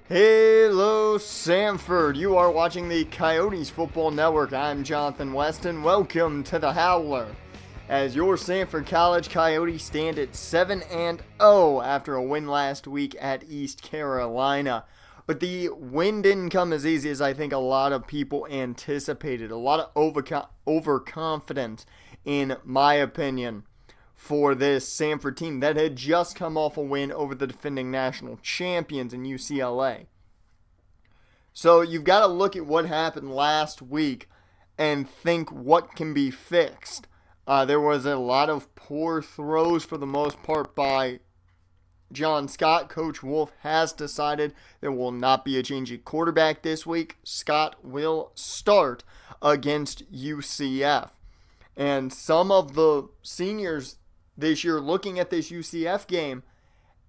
Hello, Sanford. You are watching the Coyotes Football Network. I'm Jonathan Weston. Welcome to the Howler. As your Sanford College Coyotes stand at 7-0 after a win last week at East Carolina. But the win didn't come as easy as I think a lot of people anticipated. A lot of overconfidence, in my opinion, for this Sanford team that had just come off a win over the defending national champions in UCLA. So you've got to look at what happened last week and think what can be fixed. There was a lot of poor throws for the most part by John Scott. Coach Wolf has decided there will not be a change at quarterback this week. Scott will start against UCF. And some of the seniors this year looking at this UCF game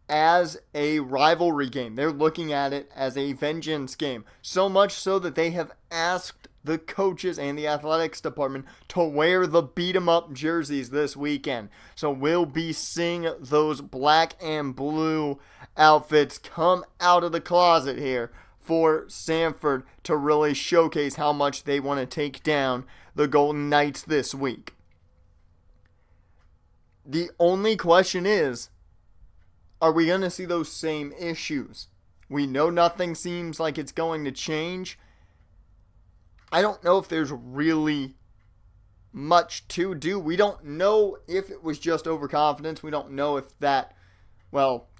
as a rivalry game. They're looking at it as a vengeance game. So much so that they have asked the coaches and the athletics department to wear the beat-em-up jerseys this weekend. So we'll be seeing those black and blue outfits come out of the closet here for Sanford to really showcase how much they want to take down the Golden Knights this week. The only question is, are we going to see those same issues? We know nothing seems like it's going to change. I don't know if there's really much to do. We don't know if it was just overconfidence. We don't know if that,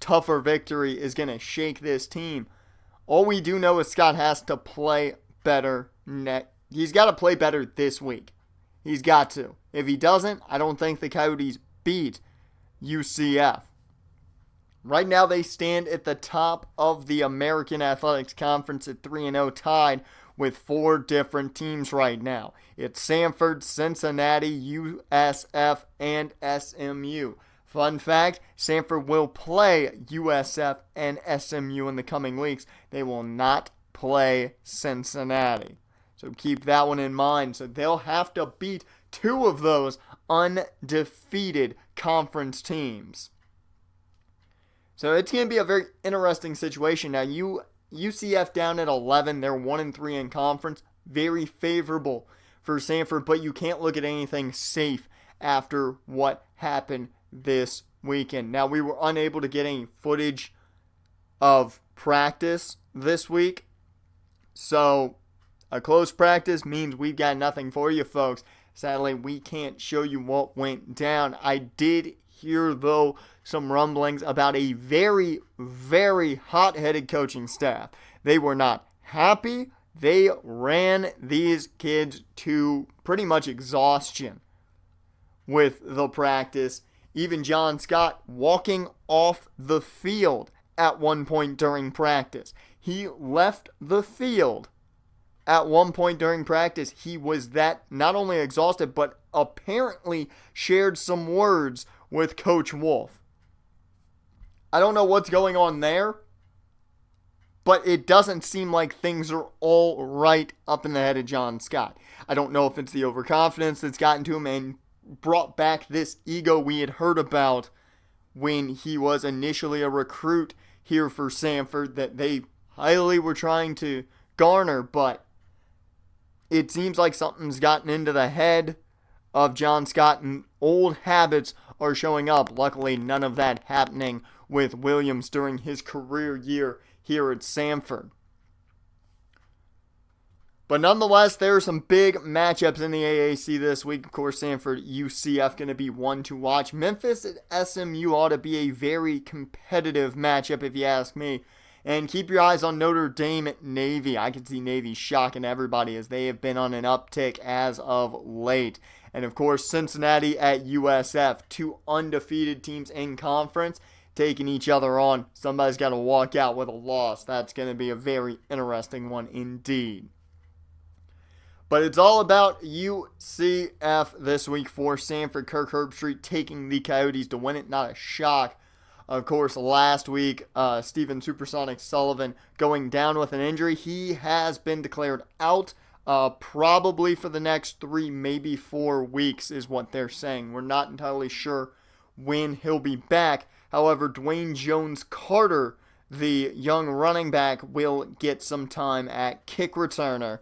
tougher victory is going to shake this team. All we do know is Scott has to play better He's got to play better this week. He's got to. If he doesn't, I don't think the Coyotes beat UCF. Right now they stand at the top of the American Athletics Conference at 3-0, tied with four different teams right now. It's Sanford, Cincinnati, USF, and SMU. Fun fact, Sanford will play USF and SMU in the coming weeks. They will not play Cincinnati. So keep that one in mind. So they'll have to beat two of those undefeated conference teams. So it's going to be a very interesting situation. Now, UCF down at 11. They're 1-3 in conference. Very favorable for Sanford, but you can't look at anything safe after what happened this weekend. Now, we were unable to get any footage of practice this week. So a close practice means we've got nothing for you folks. Sadly, we can't show you what went down. I did hear, though, some rumblings about a very, very hot-headed coaching staff. They were not happy. They ran these kids to pretty much exhaustion with the practice. Even John Scott walking off the field at one point during practice. He left the field at one point during practice. He was that not only exhausted, but apparently shared some words with Coach Wolf. I don't know what's going on there, but it doesn't seem like things are all right up in the head of John Scott. I don't know if it's the overconfidence that's gotten to him and brought back this ego we had heard about when he was initially a recruit here for Sanford that they highly were trying to garner, but it seems like something's gotten into the head of John Scott and old habits are showing up. Luckily, none of that happening with Williams during his career year here at Sanford. But nonetheless, there are some big matchups in the AAC this week. Of course, Sanford, UCF going to be one to watch. Memphis at SMU ought to be a very competitive matchup if you ask me. And keep your eyes on Notre Dame at Navy. I can see Navy shocking everybody as they have been on an uptick as of late. And of course, Cincinnati at USF. Two undefeated teams in conference taking each other on. Somebody's got to walk out with a loss. That's going to be a very interesting one indeed. But it's all about UCF this week for Sanford. Kirk Herbstreit taking the Coyotes to win it. Not a shock. Of course, last week, Steven Supersonic Sullivan going down with an injury. He has been declared out probably for the next 3, maybe 4 weeks is what they're saying. We're not entirely sure when he'll be back. However, Dwayne Jones-Carter the young running back will get some time at kick returner.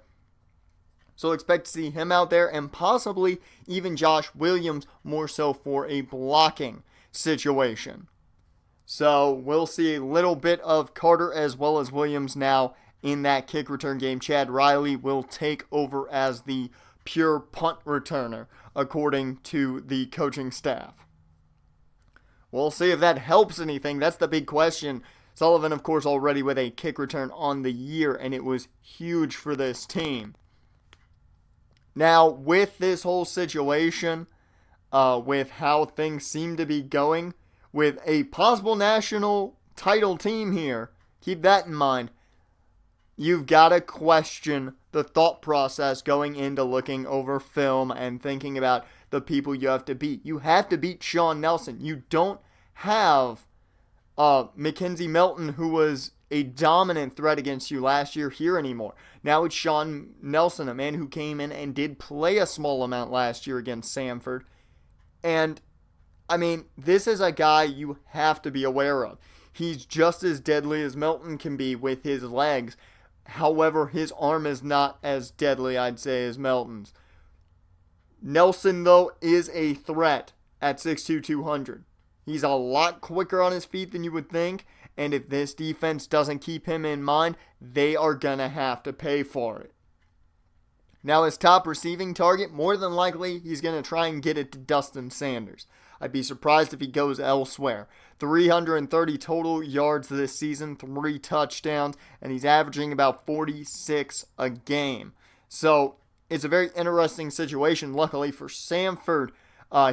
So expect to see him out there, and possibly even Josh Williams more so for a blocking situation. So we'll see a little bit of Carter as well as Williams now in that kick return game. Chad Riley will take over as the pure punt returner, according to the coaching staff. We'll see if that helps anything. That's the big question. Sullivan, of course, already with a kick return on the year, and it was huge for this team. Now, with this whole situation, with how things seem to be going, with a possible national title team here, keep that in mind. You've got to question the thought process going into looking over film and thinking about the people you have to beat. You have to beat Sean Nelson. You don't have Mackenzie Milton, who was a dominant threat against you last year, here anymore. Now it's Sean Nelson, a man who came in and did play a small amount last year against Sanford. And, I mean, this is a guy you have to be aware of. He's just as deadly as Milton can be with his legs. However, his arm is not as deadly, I'd say, as Milton's. Nelson, though, is a threat at 6'2", 200. He's a lot quicker on his feet than you would think, and if this defense doesn't keep him in mind, they are going to have to pay for it. Now, his top receiving target, more than likely, he's going to try and get it to Dustin Sanders. I'd be surprised if he goes elsewhere. 330 total yards this season, 3 touchdowns, and he's averaging about 46 a game. So, it's a very interesting situation. Luckily for Sanford,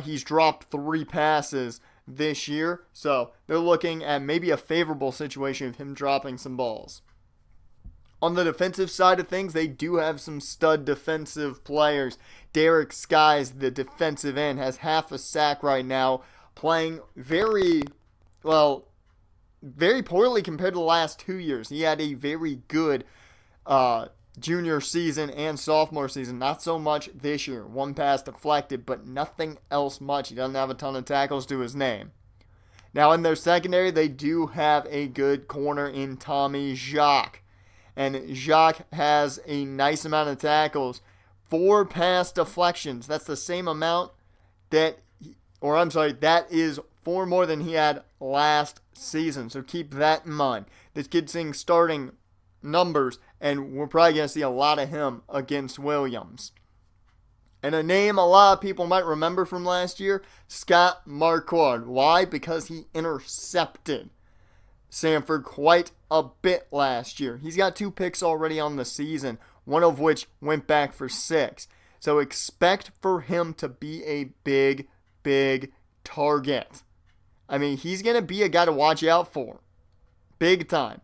he's dropped 3 passes this year, so they're looking at maybe a favorable situation of him dropping some balls. On the defensive side of things, they do have some stud defensive players. Derek Skies, the defensive end, has half a sack right now, playing very poorly compared to the last 2 years. He had a very good junior season and sophomore season. Not so much this year. 1 pass deflected, but nothing else much. He doesn't have a ton of tackles to his name. Now in their secondary, they do have a good corner in Tommy Jacques. And Jacques has a nice amount of tackles. 4 pass deflections. That's the same amount that is 4 more than he had last season. So keep that in mind. This kid's seeing starting numbers, and we're probably going to see a lot of him against Williams. And a name a lot of people might remember from last year, Scott Marquardt. Why? Because he intercepted Sanford quite a bit last year. He's got 2 picks already on the season, one of which went back for 6. So expect for him to be a big, big target. I mean, he's going to be a guy to watch out for. Big time.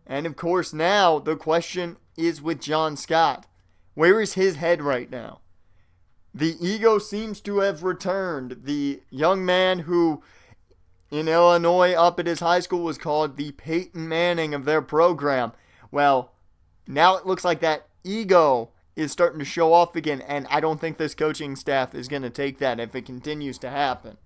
And of course now the question is with John Scott. Where is his head right now? The ego seems to have returned. The young man who in Illinois up at his high school was called the Peyton Manning of their program. Well, now it looks like that ego is starting to show off again, and I don't think this coaching staff is going to take that if it continues to happen.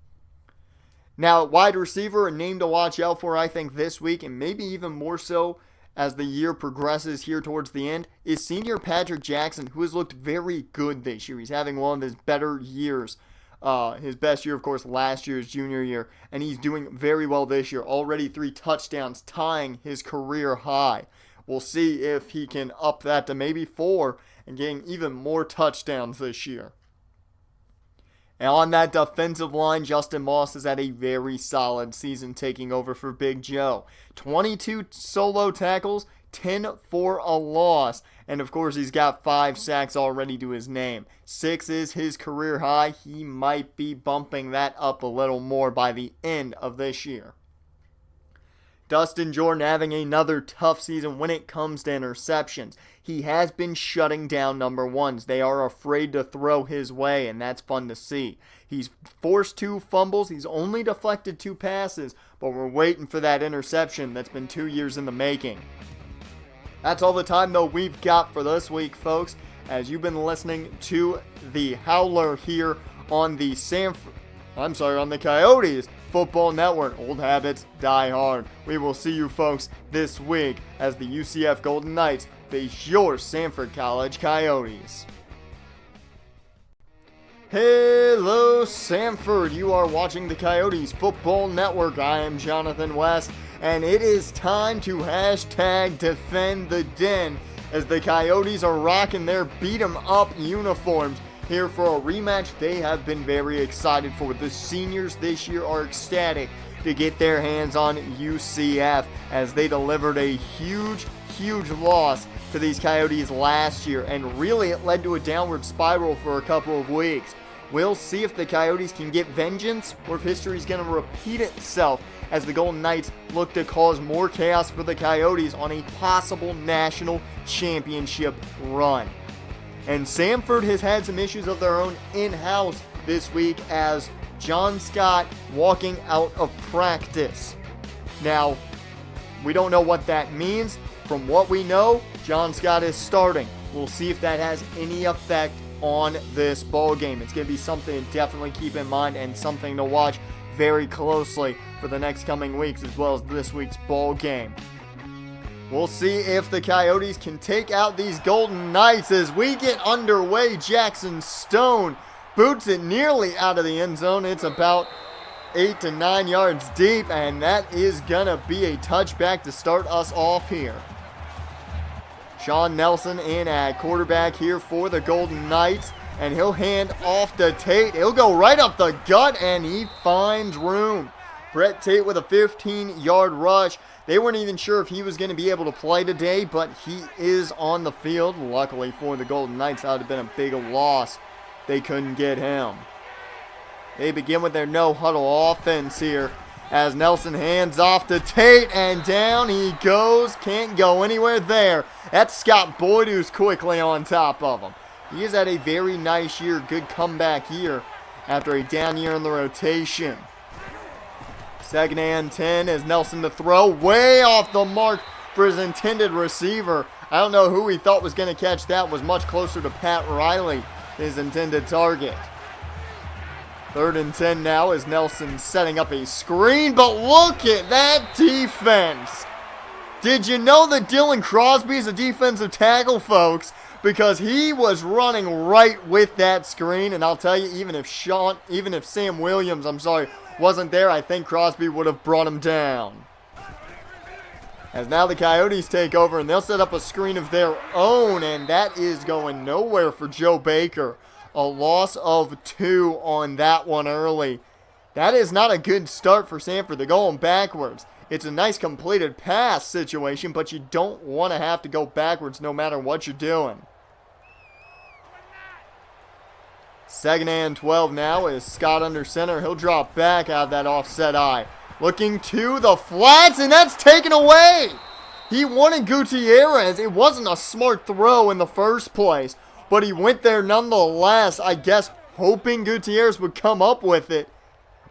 Now, wide receiver, a name to watch out for, I think, this week, and maybe even more so as the year progresses here towards the end, is senior Patrick Jackson, who has looked very good this year. He's having one of his better years. His best year, of course, last year, his junior year, and he's doing very well this year. Already 3 touchdowns, tying his career high. We'll see if he can up that to maybe 4 and getting even more touchdowns this year. And on that defensive line, Justin Moss has had a very solid season taking over for Big Joe. 22 solo tackles, 10 for a loss. And of course, he's got 5 sacks already to his name. 6 is his career high. He might be bumping that up a little more by the end of this year. Dustin Jordan having another tough season when it comes to interceptions. He has been shutting down number ones. They are afraid to throw his way, and that's fun to see. He's forced 2 fumbles. He's only deflected 2 passes, but we're waiting for that interception that's been 2 years in the making. That's all the time, though, we've got for this week, folks, as you've been listening to the Howler here on the Coyotes Football Network. Old habits die hard. We will see you folks this week as the UCF Golden Knights face your Sanford College Coyotes. Hello, Sanford. You are watching the Coyotes Football Network. I am Jonathan West, and it is time to hashtag defend the den as the Coyotes are rocking their beat-em-up uniforms here for a rematch they have been very excited for. The seniors this year are ecstatic to get their hands on UCF as they delivered a huge loss to these Coyotes last year, and really it led to a downward spiral for a couple of weeks. We'll see if the Coyotes can get vengeance or if history is going to repeat itself as the Golden Knights look to cause more chaos for the Coyotes on a possible national championship run. And Sanford has had some issues of their own in-house this week as John Scott walking out of practice. Now, we don't know what that means. From what we know, John Scott is starting. We'll see if that has any effect on this ball game. It's going to be something to definitely keep in mind and something to watch very closely for the next coming weeks as well as this week's ball game. We'll see if the Coyotes can take out these Golden Knights as we get underway. Jackson Stone boots it nearly out of the end zone. It's about 8 to 9 yards deep, and that is going to be a touchback to start us off here. Sean Nelson in at quarterback here for the Golden Knights, and he'll hand off to Tate. He'll go right up the gut, and he finds room. Brett Tate with a 15-yard rush. They weren't even sure if he was going to be able to play today, but he is on the field. Luckily for the Golden Knights, that would have been a big loss. They couldn't get him. They begin with their no-huddle offense here as Nelson hands off to Tate, and down he goes. Can't go anywhere there. That's Scott Boyd who's quickly on top of him. He has had a very nice year, good comeback year after a down year in the rotation. Second and 10 as Nelson to throw. Way off the mark for his intended receiver. I don't know who he thought was going to catch that. It was much closer to Pat Riley, his intended target. Third and 10 now as Nelson setting up a screen, but look at that defense. Did you know that Dylan Crosby is a defensive tackle, folks? Because he was running right with that screen, and I'll tell you, even if Sam Williams, wasn't there, I think Crosby would have brought him down. As now the Coyotes take over, and they'll set up a screen of their own, and that is going nowhere for Joe Baker. A loss of 2 on that one early. That is not a good start for Sanford. They're going backwards. It's a nice completed pass situation, but you don't want to have to go backwards no matter what you're doing. Second and 12 now is Scott under center. He'll drop back out of that offset eye. Looking to the flats, and that's taken away. He wanted Gutierrez. It wasn't a smart throw in the first place, but he went there nonetheless, I guess hoping Gutierrez would come up with it.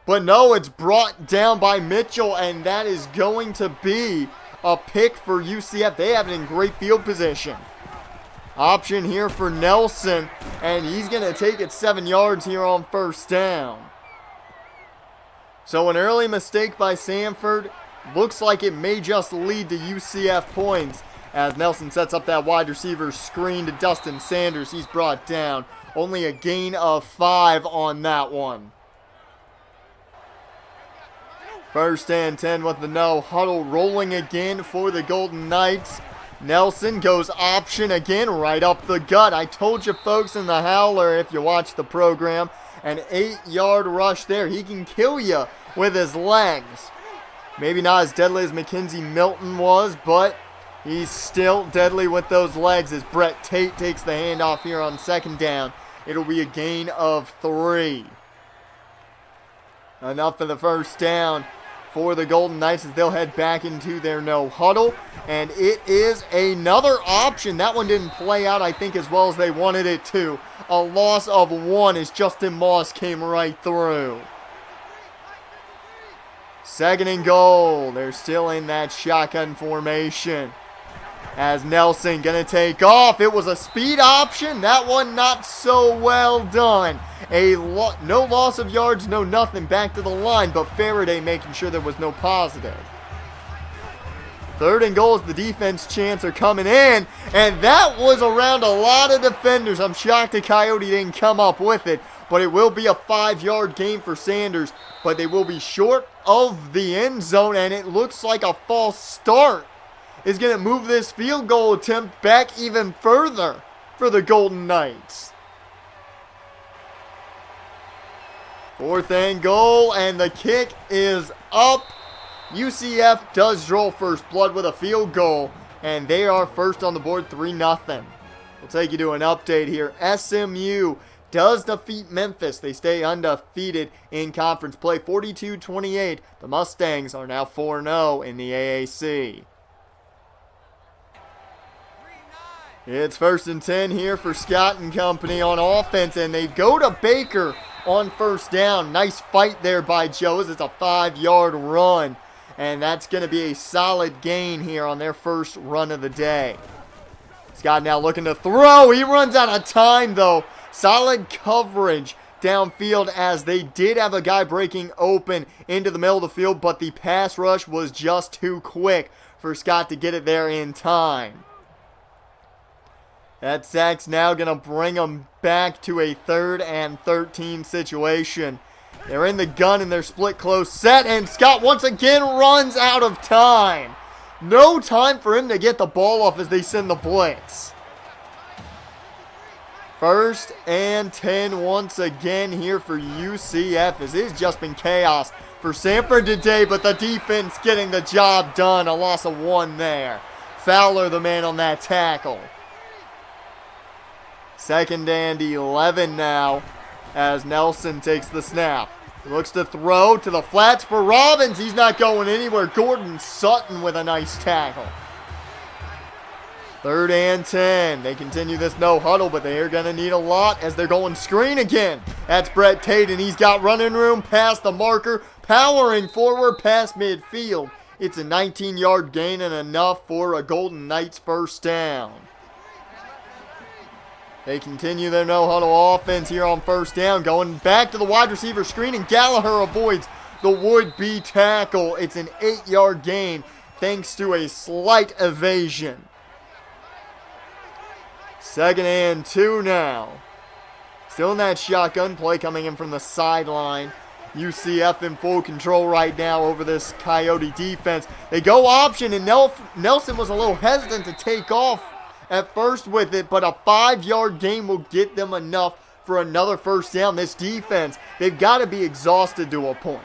But no, it's brought down by Mitchell, and that is going to be a pick for UCF. They have it in great field position. Option here for Nelson, and he's going to take it 7 yards here on first down. So an early mistake by Sanford. Looks like it may just lead to UCF points as Nelson sets up that wide receiver screen to Dustin Sanders. He's brought down. Only a gain of 5 on that one. First and 10 with the no huddle rolling again for the Golden Knights. Nelson goes option again right up the gut. I told you folks in the Howler, if you watch the program, an 8-yard rush there. He can kill you with his legs. Maybe not as deadly as Mackenzie Milton was, but he's still deadly with those legs as Brett Tate takes the handoff here on second down. It'll be a gain of 3. Enough for the first down for the Golden Knights as they'll head back into their no huddle. And it is another option. That one didn't play out, I think, as well as they wanted it to. A loss of 1 as Justin Moss came right through. Second and goal. They're still in that shotgun formation. As Nelson gonna take off. It was a speed option. That one not so well done. No loss of yards, no nothing. Back to the line, but Faraday making sure there was no positive. 3rd and goal as the defense chants are coming in. And that was around a lot of defenders. I'm shocked the Coyote didn't come up with it. But it will be a 5-yard gain for Sanders. But they will be short of the end zone. And it looks like a false start is going to move this field goal attempt back even further for the Golden Knights. 4th and goal, and the kick is up. UCF does draw first blood with a field goal, and they are first on the board 3-0. We'll take you to an update here. SMU does defeat Memphis. They stay undefeated in conference play, 42-28. The Mustangs are now 4-0 in the AAC. It's 1st and 10 here for Scott and company on offense, and they go to Baker on 1st down. Nice fight there by Joes. It's a 5-yard run, and that's going to be a solid gain here on their first run of the day. Scott now looking to throw. He runs out of time, though. Solid coverage downfield as they did have a guy breaking open into the middle of the field, but the pass rush was just too quick for Scott to get it there in time. That sack's now going to bring them back to a 3rd and 13 situation. They're in the gun and they're split close set, and Scott once again runs out of time. No time for him to get the ball off as they send the blitz. 1st and 10 once again here for UCF, as it's just been chaos for Sanford today, but the defense getting the job done. A loss of 1 there. Fowler the man on that tackle. 2nd and 11 now as Nelson takes the snap. He looks to throw to the flats for Robbins. He's not going anywhere. Gordon Sutton with a nice tackle. 3rd and 10. They continue this no huddle, but they are going to need a lot as they're going screen again. That's Brett Tate, and he's got running room past the marker, powering forward past midfield. It's a 19-yard gain and enough for a Golden Knights 1st down. They continue their no-huddle offense here on 1st down, going back to the wide receiver screen, and Gallagher avoids the would-be tackle. It's an 8-yard gain thanks to a slight evasion. 2nd and 2 now. Still in that shotgun play coming in from the sideline. UCF in full control right now over this Coyote defense. They go option, and Nelson was a little hesitant to take off at first with it, but a 5-yard gain will get them enough for another 1st down. This defense, they've got to be exhausted to a point,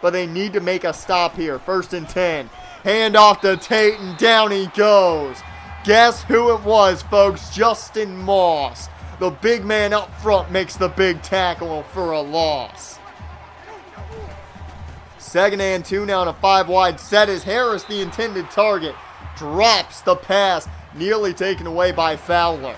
but they need to make a stop here. 1st and 10. Hand off to Tate, and down he goes. Guess who it was, folks? Justin Moss. The big man up front makes the big tackle for a loss. 2nd and 2 now on a 5-wide set as Harris, the intended target, drops the pass, nearly taken away by Fowler.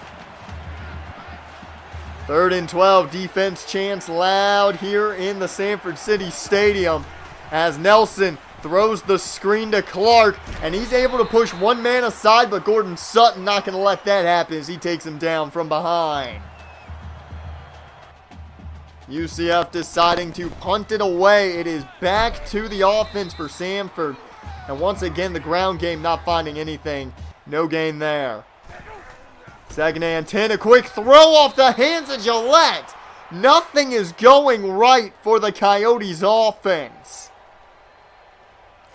3rd and 12, defense chants loud here in the Sanford City Stadium as Nelson throws the screen to Clark, and he's able to push one man aside, but Gordon Sutton not going to let that happen as he takes him down from behind. UCF deciding to punt it away. It is back to the offense for Sanford, and once again the ground game not finding anything. No gain there. 2nd and 10, a quick throw off the hands of Gillette. Nothing is going right for the Coyotes offense.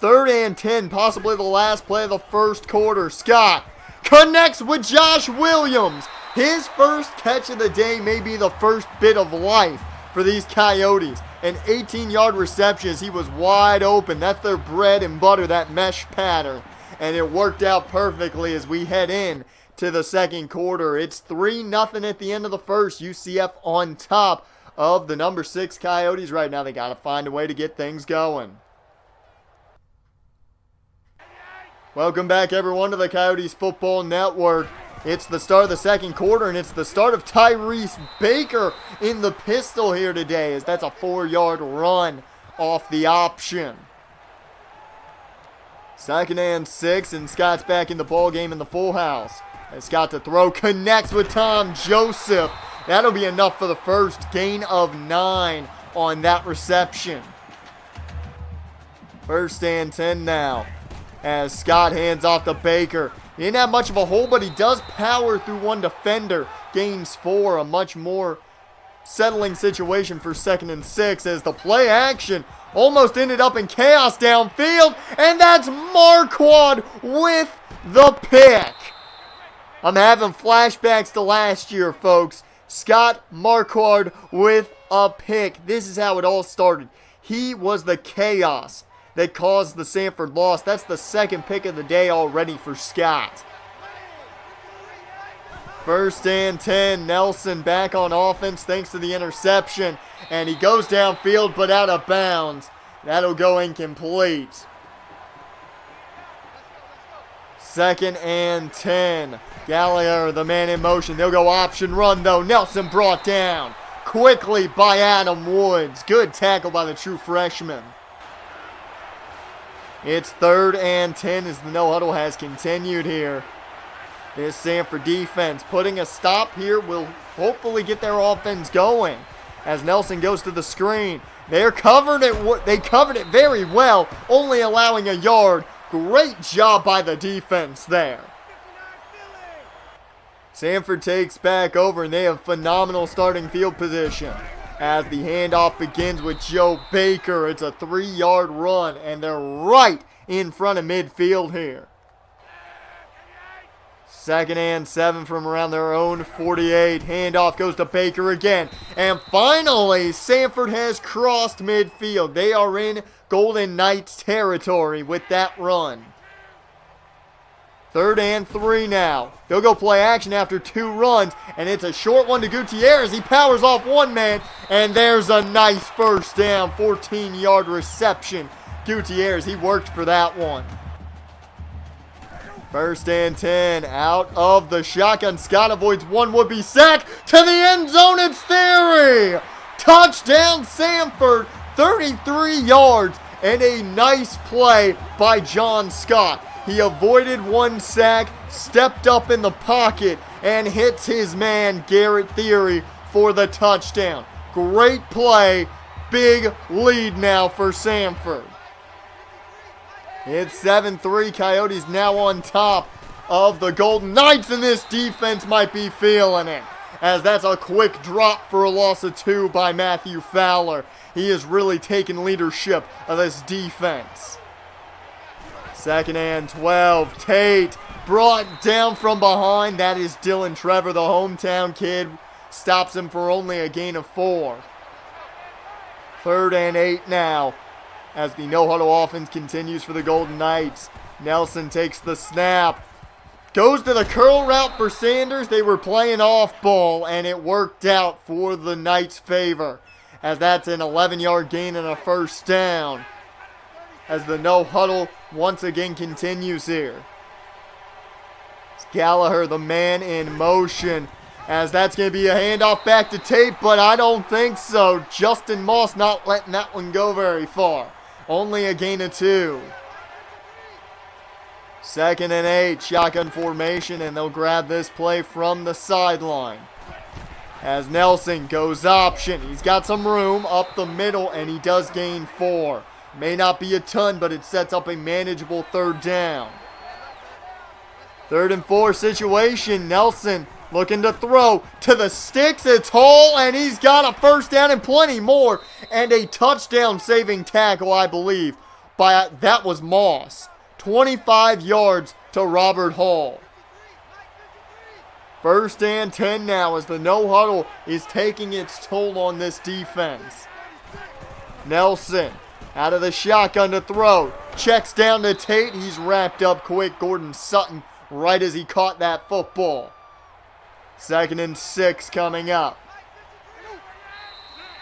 3rd and 10, possibly the last play of the 1st quarter. Scott connects with Josh Williams. His first catch of the day may be the first bit of life for these Coyotes. An 18-yard reception as he was wide open. That's their bread and butter, that mesh pattern. And it worked out perfectly as we head in to the 2nd quarter. It's 3-0 at the end of the 1st. UCF on top of the number 6 Coyotes right now. They got to find a way to get things going. Welcome back, everyone, to the Coyotes Football Network. It's the start of the 2nd quarter, and it's the start of Tyrese Baker in the pistol here today, as that's a 4-yard run off the option. Second and 6, and Scott's back in the ball game in the full house. As Scott to throw, connects with Tom Joseph. That'll be enough for the first. Gain of 9 on that reception. First and 10 now. As Scott hands off to Baker. He didn't have much of a hole, but he does power through one defender. Gains 4, a much more settling situation for second and 6 as the play action almost ended up in chaos downfield. And that's Marquardt with the pick. I'm having flashbacks to last year, folks. Scott Marquardt with a pick. This is how it all started. He was the chaos that caused the Sanford loss. That's the second pick of the day already for Scott. First and 10. Nelson back on offense thanks to the interception. And he goes downfield but out of bounds. That'll go incomplete. Second and 10. Gallagher, the man in motion. They'll go option run, though. Nelson brought down quickly by Adam Woods. Good tackle by the true freshman. It's third and 10 as the no-huddle has continued here. This Sanford defense putting a stop here will hopefully get their offense going. As Nelson goes to the screen. They covered it very well, only allowing a yard. Great job by the defense there. Sanford takes back over, and they have phenomenal starting field position. As the handoff begins with Joe Baker. It's a 3-yard run, and they're right in front of midfield here. Second and 7 from around their own 48. Handoff goes to Baker again. And finally, Sanford has crossed midfield. They are in Golden Knights territory with that run. Third and 3 now. They'll go play action after 2 runs. And it's a short one to Gutierrez. He powers off one man. And there's a nice first down. 14-yard reception. Gutierrez, he worked for that one. First and 10. Out of the shotgun. Scott avoids one would-be sack. To the end zone, it's Theory. Touchdown Sanford. 33 yards. And a nice play by John Scott. He avoided one sack, stepped up in the pocket, and hits his man, Garrett Theory, for the touchdown. Great play. Big lead now for Sanford. It's 7-3. Coyotes now on top of the Golden Knights, and this defense might be feeling it. As that's a quick drop for a loss of 2 by Matthew Fowler. He has really taken leadership of this defense. Second and 12. Tate brought down from behind. That is Dylan Trevor, the hometown kid. Stops him for only a gain of 4. Third and 8 now. As the no-huddle offense continues for the Golden Knights. Nelson takes the snap. Goes to the curl route for Sanders. They were playing off ball, and it worked out for the Knights' favor. As that's an 11-yard gain and a first down. As the no-huddle once again continues here. It's Gallagher, the man in motion. As that's going to be a handoff back to Tate, but I don't think so. Justin Moss not letting that one go very far. Only a gain of 2. Second and 8, shotgun formation, and they'll grab this play from the sideline. As Nelson goes option, he's got some room up the middle, and he does gain 4. May not be a ton, but it sets up a manageable third down. Third and 4 situation. Nelson looking to throw to the sticks. It's Hall, and he's got a first down and plenty more. And a touchdown saving tackle, I believe. That was Moss. 25 yards to Robert Hall. First and 10 now as the no-huddle is taking its toll on this defense. Nelson out of the shotgun to throw. Checks down to Tate. He's wrapped up quick. Gordon Sutton right as he caught that football. Second and 6 coming up.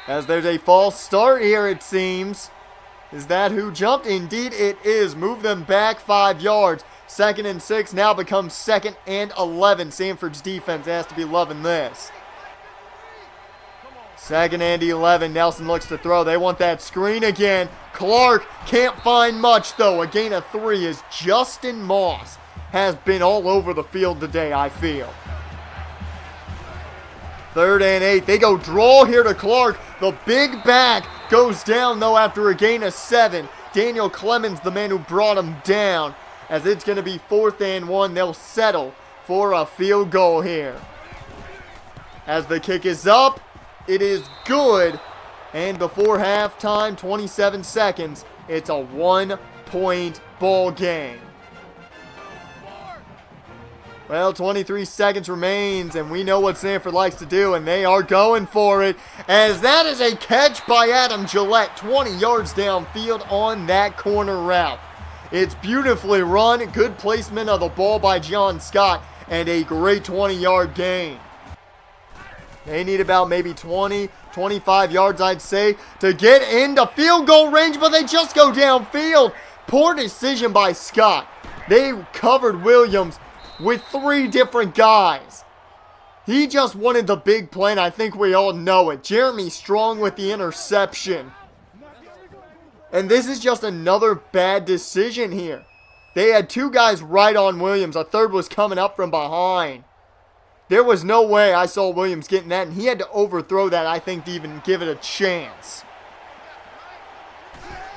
As there's a false start here, it seems. Is that who jumped? Indeed it is. Move them back 5 yards. Second and 6 now becomes second and 11. Sanford's defense has to be loving this. 2nd and 11. Nelson looks to throw. They want that screen again. Clark can't find much, though. A gain of 3 as Justin Moss has been all over the field today, I feel. 3rd and 8. They go draw here to Clark. The big back goes down, though, after a gain of 7. Daniel Clemens, the man who brought him down, as it's going to be 4th and 1. They'll settle for a field goal here. As the kick is up, it is good. And before halftime, 27 seconds, it's a 1-point ball game. Well, 23 seconds remains, and we know what Sanford likes to do, and they are going for it, as that is a catch by Adam Gillette, 20 yards downfield on that corner route. It's beautifully run, good placement of the ball by John Scott, and a great 20-yard gain. They need about maybe 20, 25 yards, I'd say, to get into field goal range, but they just go downfield. Poor decision by Scott. They covered Williams with 3 different guys. He just wanted the big play, and I think we all know it. Jeremy Strong with the interception. And this is just another bad decision here. They had 2 guys right on Williams. A third was coming up from behind. There was no way I saw Williams getting that, and he had to overthrow that, I think, to even give it a chance.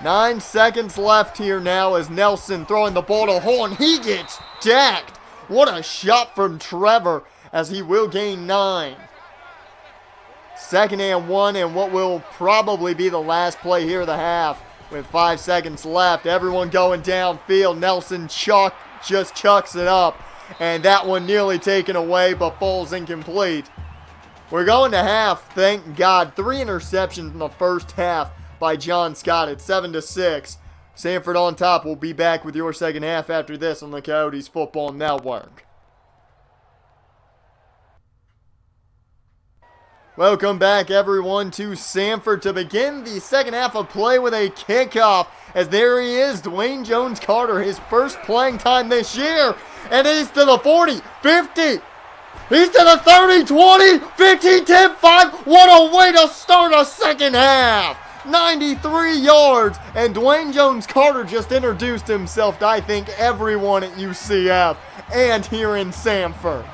9 seconds left here now as Nelson throwing the ball to Hall, and he gets jacked. What a shot from Trevor, as he will gain 9. 2nd and 1, and what will probably be the last play here of the half. With 5 seconds left, everyone going downfield. Nelson just chucks it up. And that one nearly taken away, but falls incomplete. We're going to half, thank God. 3 interceptions in the first half by John Scott at 7-6. Sanford on top. We'll be back with your second half after this on the Coyotes Football Network. Welcome back, everyone, to Sanford to begin the second half of play with a kickoff. As there he is, Dwayne Jones-Carter, his first playing time this year. And he's to the 40, 50. He's to the 30, 20, 15, 10, 5. What a way to start a second half. 93 yards. And Dwayne Jones-Carter just introduced himself to, I think, everyone at UCF and here in Sanford.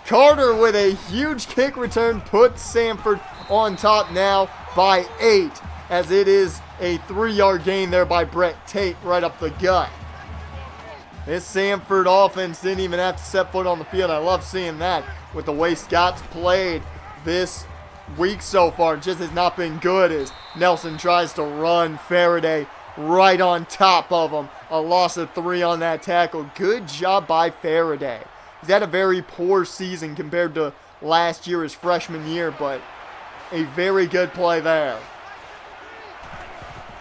Carter with a huge kick return puts Sanford on top now by 8, as it is a 3-yard gain there by Brett Tate right up the gut. This Sanford offense didn't even have to set foot on the field. I love seeing that with the way Scott's played this week so far. It just has not been good as Nelson tries to run Faraday right on top of him. A loss of 3 on that tackle. Good job by Faraday. He's had a very poor season compared to last year, his freshman year, but a very good play there.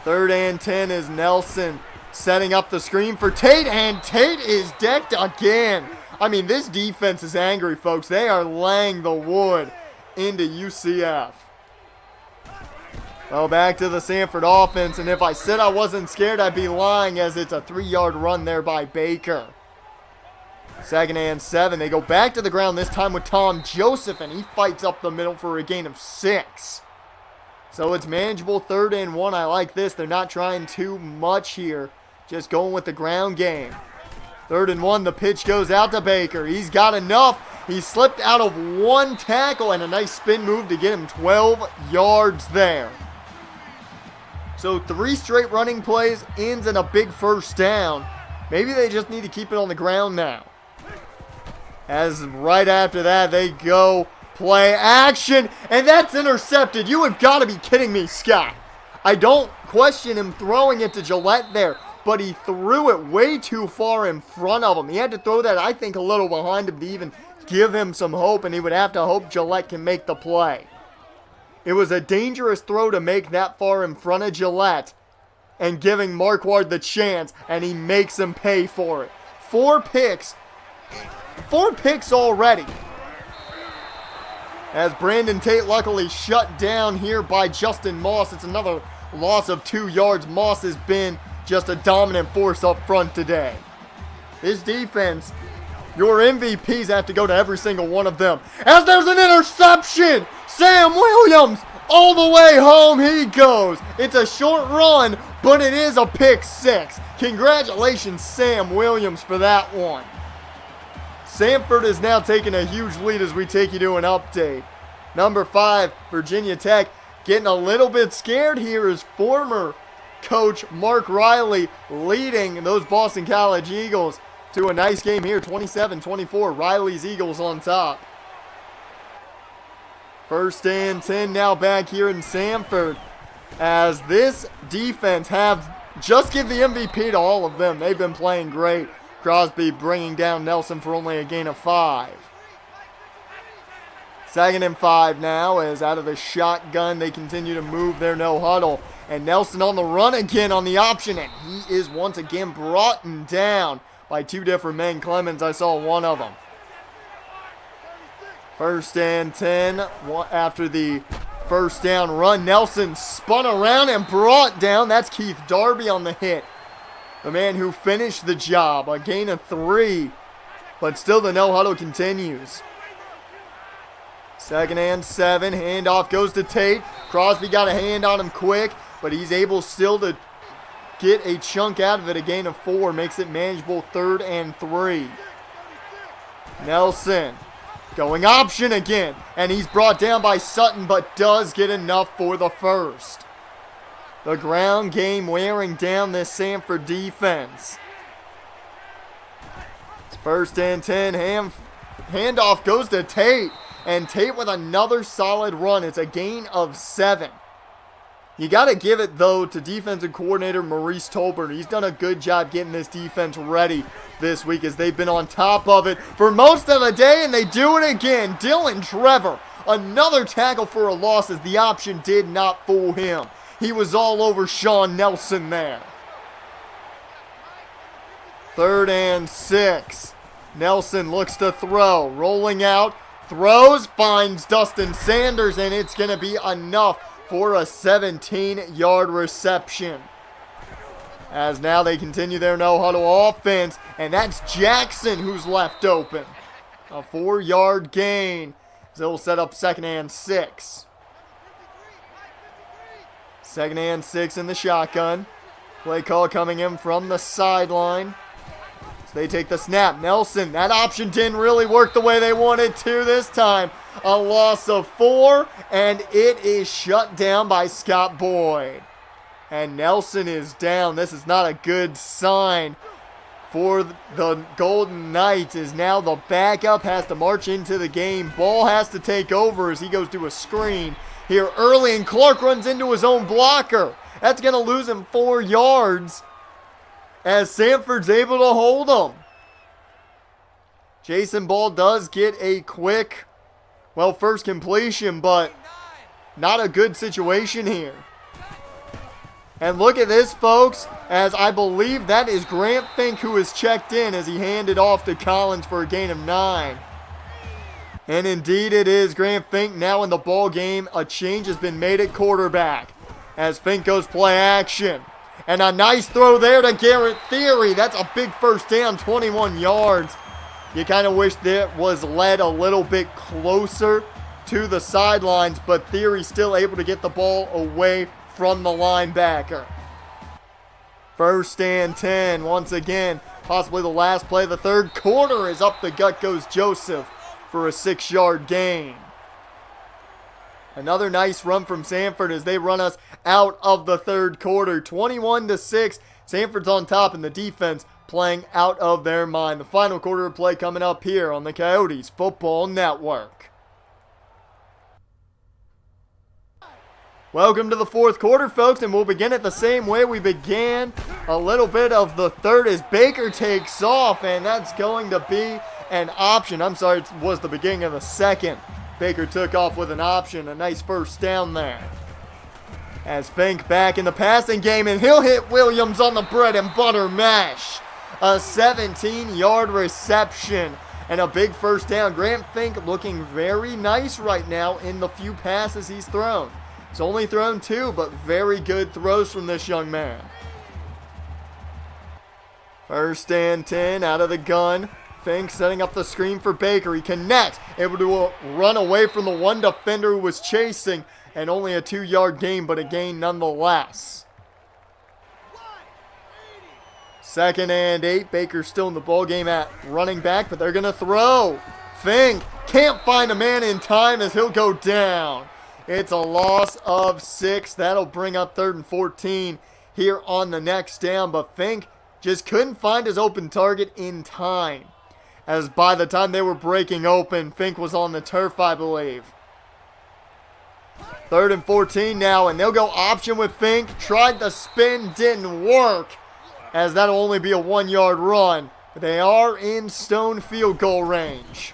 3rd and 10 is Nelson setting up the screen for Tate, and Tate is decked again. I mean, this defense is angry, folks. They are laying the wood into UCF. Well, back to the Sanford offense, and if I said I wasn't scared, I'd be lying, as it's a 3-yard run there by Baker. 2nd and 7. They go back to the ground, this time with Tom Joseph, and he fights up the middle for a gain of 6. So it's manageable. 3rd and 1. I like this. They're not trying too much here. Just going with the ground game. 3rd and 1. The pitch goes out to Baker. He's got enough. He slipped out of 1 tackle and a nice spin move to get him 12 yards there. So 3 straight running plays ends in a big first down. Maybe they just need to keep it on the ground now. As right after that, they go play action, and that's intercepted. You have got to be kidding me, Scott. I don't question him throwing it to Gillette there, but he threw it way too far in front of him. He had to throw that, I think, a little behind him to even give him some hope, and he would have to hope Gillette can make the play. It was a dangerous throw to make that far in front of Gillette and giving Marquardt the chance, and he makes him pay for it. 4 picks already. As Brandon Tate luckily shut down here by Justin Moss. It's another loss of 2 yards. Moss has been just a dominant force up front today. This defense Your MVPs have to go to every single one of them. As there's an interception! Sam Williams all the way home he goes. It's a short run, but it is a pick six. Congratulations, Sam Williams, for that one. Sanford is now taking a huge lead as we take you to an update. Number 5, Virginia Tech, getting a little bit scared here as former coach Mark Riley leading those Boston College Eagles to a nice game here, 27-24. Riley's Eagles on top. 1st and 10 now back here in Sanford, as this defense have just give the MVP to all of them. They've been playing great. Crosby bringing down Nelson for only a gain of 5. 2nd and 5 now, as out of the shotgun they continue to move their no huddle. And Nelson on the run again on the option, and he is once again brought down by 2 different men. Clemens, I saw one of them. 1st and 10 after the first down run. Nelson spun around and brought down. That's Keith Darby on the hit. The man who finished the job. A gain of 3, but still the no huddle continues. 2nd and 7. Handoff goes to Tate. Crosby got a hand on him quick, but he's able still to get a chunk out of it. A gain of 4 makes it manageable. 3rd and 3. Nelson going option again, and he's brought down by Sutton, but does get enough for the first. The ground game wearing down this Sanford defense. It's 1st and 10. Handoff goes to Tate, and Tate with another solid run. It's a gain of 7. You got to give it, though, to defensive coordinator Maurice Tolbert. He's done a good job getting this defense ready this week, as they've been on top of it for most of the day, and they do it again. Dylan Trevor, another tackle for a loss, as the option did not fool him. He was all over Sean Nelson there. 3rd and 6. Nelson looks to throw. Rolling out. Throws. Finds Dustin Sanders. And it's going to be enough for a 17-yard reception. As now they continue their no-huddle offense. And that's Jackson who's left open. A 4-yard gain. They'll set up 2nd and 6. 2nd and 6 in the shotgun. Play call coming in from the sideline. So they take the snap. Nelson, that option didn't really work the way they wanted to this time. A loss of 4, and it is shut down by Scott Boyd. And Nelson is down. This is not a good sign for the Golden Knights, as now the backup has to march into the game. Ball has to take over as he goes to a screen here early, and Clark runs into his own blocker. That's going to lose him 4 yards as Sanford's able to hold him. Jason Ball does get a quick, first completion, but not a good situation here. And look at this, folks, as I believe that is Grant Fink who is checked in, as he handed off to Collins for a gain of 9. And indeed it is Grant Fink now in the ball game. A change has been made at quarterback as Fink goes play action. And a nice throw there to Garrett Theory. That's a big first down, 21 yards. You kind of wish that was led a little bit closer to the sidelines, but Theory still able to get the ball away from the linebacker. 1st and 10 once again. Possibly the last play of the 3rd quarter, as up the gut goes Joseph for a 6-yard gain. Another nice run from Sanford as they run us out of the 3rd quarter. 21-6. Sanford's on top, and the defense playing out of their mind. The final quarter of play coming up here on the Coyotes Football Network. Welcome to the 4th quarter, folks, and we'll begin it the same way we began a little bit of the 3rd as Baker takes off, and that's going to be an option. I'm sorry, it was the beginning of the 2nd. Baker took off with an option. A nice first down there. As Fink back in the passing game, and he'll hit Williams on the bread and butter mash. A 17-yard reception and a big first down. Grant Fink looking very nice right now in the few passes he's thrown. He's only thrown 2, but very good throws from this young man. 1st and 10 out of the gun. Fink setting up the screen for Baker. He connects, able to run away from the one defender who was chasing, and only a 2-yard gain, but a gain nonetheless. 2nd and 8. Baker still in the ball game at running back, but they're going to throw. Fink can't find a man in time as he'll go down. It's a loss of 6. That'll bring up 3rd and 14 here on the next down, but Fink just couldn't find his open target in time, as by the time they were breaking open, Fink was on the turf, I believe. 3rd and 14 now, and they'll go option with Fink. Tried the spin, didn't work, as that'll only be a 1-yard run. But they are in Stone field goal range.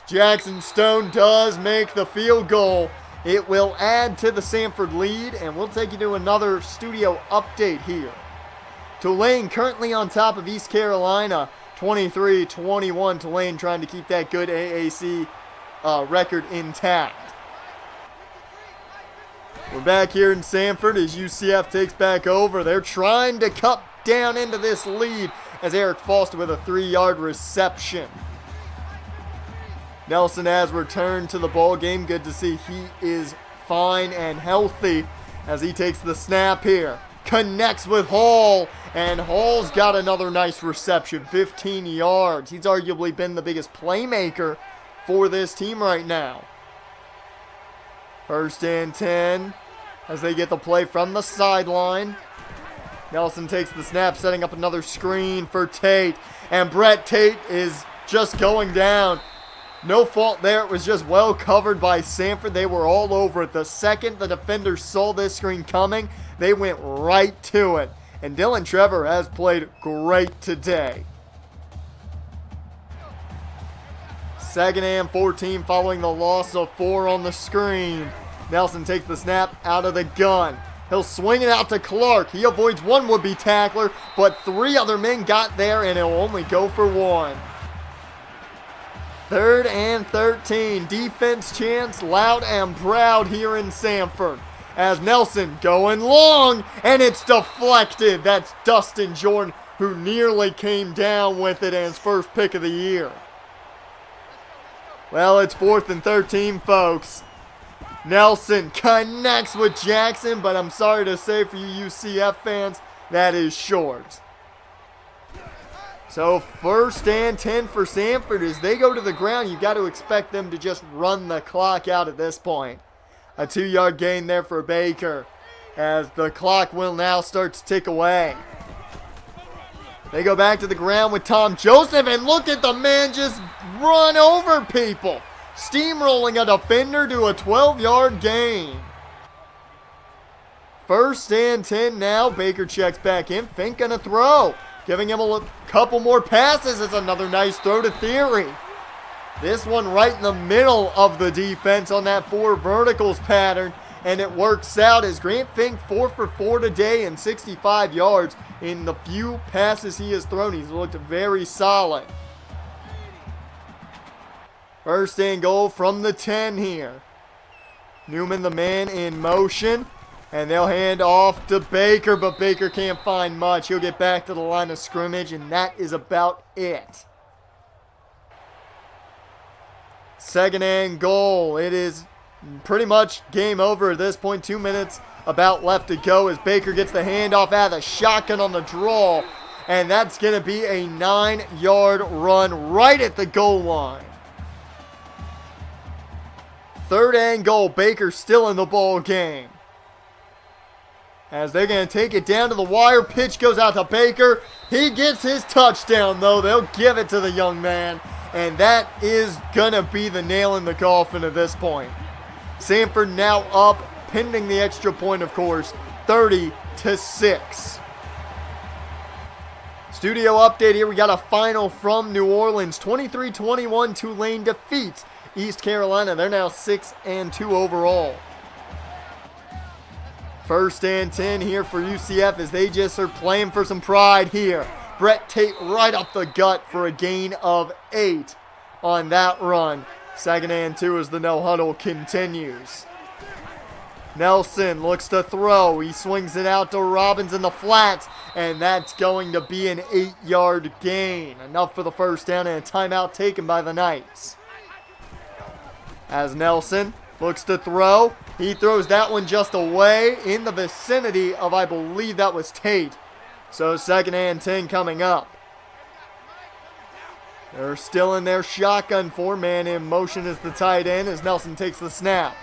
Jackson Stone does make the field goal. It will add to the Sanford lead, and we'll take you to another studio update here. Tulane currently on top of East Carolina, 23-21. Tulane trying to keep that good AAC record intact. We're back here in Sanford as UCF takes back over. They're trying to cut down into this lead as Eric Foster with a 3-yard reception. Nelson has returned to the ball game. Good to see he is fine and healthy as he takes the snap here. Connects with Hall, and Hall's got another nice reception, 15 yards. He's arguably been the biggest playmaker for this team right now. 1st and 10 as they get the play from the sideline. Nelson takes the snap, setting up another screen for Tate, and Brett Tate is just going down. No fault there. It was just well covered by Sanford. They were all over it. The second the defenders saw this screen coming, they went right to it. And Dylan Trevor has played great today. 2nd and 14 following the loss of 4 on the screen. Nelson takes the snap out of the gun. He'll swing it out to Clark. He avoids one would-be tackler, but 3 other men got there, and he'll only go for 1. 3rd and 13. Defense chants loud and proud here in Sanford. As Nelson going long, and it's deflected. That's Dustin Jordan, who nearly came down with it as first pick of the year. Well, it's 4th and 13, folks. Nelson connects with Jackson, but I'm sorry to say for you UCF fans, that is short. So 1st and 10 for Sanford. As they go to the ground, you've got to expect them to just run the clock out at this point. A 2-yard gain there for Baker, as the clock will now start to tick away. They go back to the ground with Tom Joseph, and look at the man just run over people. Steamrolling a defender to a 12-yard gain. 1st and 10 now. Baker checks back in. Fink gonna throw. Giving him a couple more passes. It's another nice throw to Theory. This one right in the middle of the defense on that 4 verticals pattern. And it works out as Grant Fink 4 for 4 today and 65 yards in the few passes he has thrown. He's looked very solid. 1st and goal from the 10 here. Newman, the man in motion. And they'll hand off to Baker, but Baker can't find much. He'll get back to the line of scrimmage, and that is about it. 2nd and goal. It is pretty much game over at this point. 2 minutes about left to go as Baker gets the handoff out of the shotgun on the draw. And that's going to be a 9-yard run right at the goal line. 3rd and goal. Baker still in the ball game. As they're going to take it down to the wire. Pitch goes out to Baker. He gets his touchdown, though. They'll give it to the young man. And that is going to be the nail in the coffin at this point. Sanford now up, pending the extra point, of course, 30-6. Studio update here. We got a final from New Orleans. 23-21, Tulane defeats East Carolina. They're now 6-2 overall. 1st and 10 here for UCF as they just are playing for some pride here. Brett Tate right up the gut for a gain of 8 on that run. 2nd and 2 as the no huddle continues. Nelson looks to throw. He swings it out to Robbins in the flats, and that's going to be an 8-yard gain. Enough for the first down and a timeout taken by the Knights. As Nelson looks to throw, he throws that one just away in the vicinity of, I believe that was Tate. So 2nd and 10 coming up. They're still in their shotgun 4-man in motion as the tight end as Nelson takes the snap.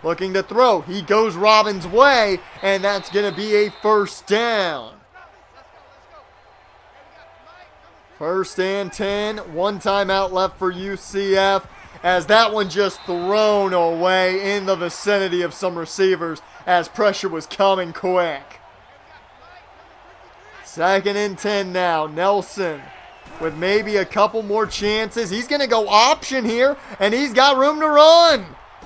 Looking to throw. He goes Robbins' way, and that's going to be a first down. 1st and 10. One timeout left for UCF as that one just thrown away in the vicinity of some receivers as pressure was coming quick. 2nd and 10 now. Nelson with maybe a couple more chances. He's going to go option here, and he's got room to run.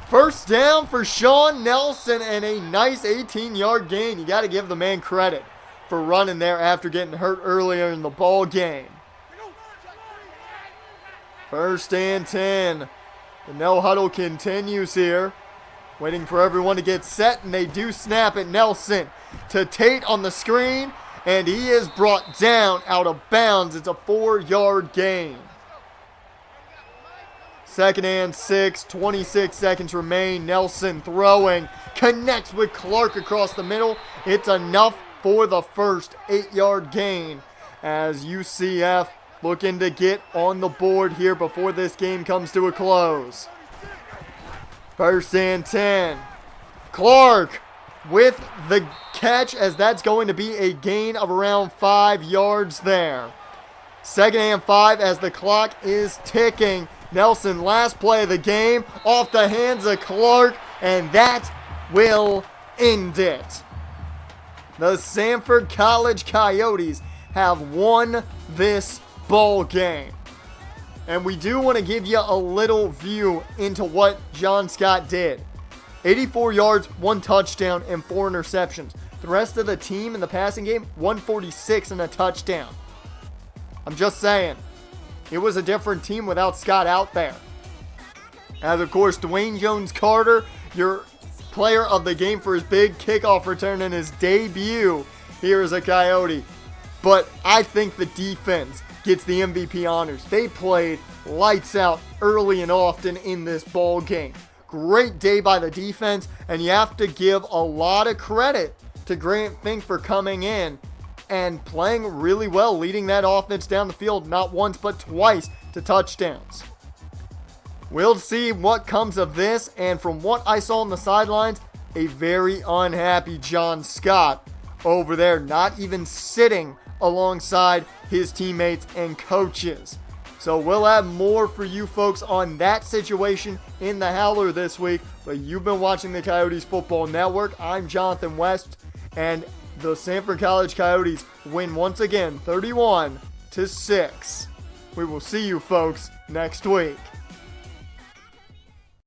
First down for Sean Nelson and a nice 18-yard gain. You got to give the man credit for running there after getting hurt earlier in the ball game. 1st and 10. The no huddle continues here. Waiting for everyone to get set, and they do snap it. Nelson to Tate on the screen, and he is brought down out of bounds. It's a 4-yard gain. 2nd and 6, 26 seconds remain. Nelson throwing, connects with Clark across the middle. It's enough for the first 8-yard gain as UCF looking to get on the board here before this game comes to a close. 1st and 10. Clark with the catch as that's going to be a gain of around 5 yards there. 2nd and 5 as the clock is ticking. Nelson, last play of the game, off the hands of Clark, and that will end it. The Sanford College Coyotes have won this ball game. And we do want to give you a little view into what John Scott did. 84 yards, 1 touchdown, and 4 interceptions. The rest of the team in the passing game, 146 and a touchdown. I'm just saying. It was a different team without Scott out there. As, of course, Dwayne Jones-Carter, your player of the game for his big kickoff return in his debut here as a Coyote. But I think the defense gets the MVP honors. They played lights out early and often in this ball game. Great day by the defense, and you have to give a lot of credit to Grant Fink for coming in and playing really well, leading that offense down the field not once but twice to touchdowns. We'll see what comes of this, and from what I saw on the sidelines, a very unhappy John Scott over there, not even sitting alongside his teammates and coaches. So we'll have more for you folks on that situation in the Howler this week, but you've been watching the Coyotes Football Network. I'm Jonathan West, and the Sanford College Coyotes win once again 31-6. We will see you folks next week.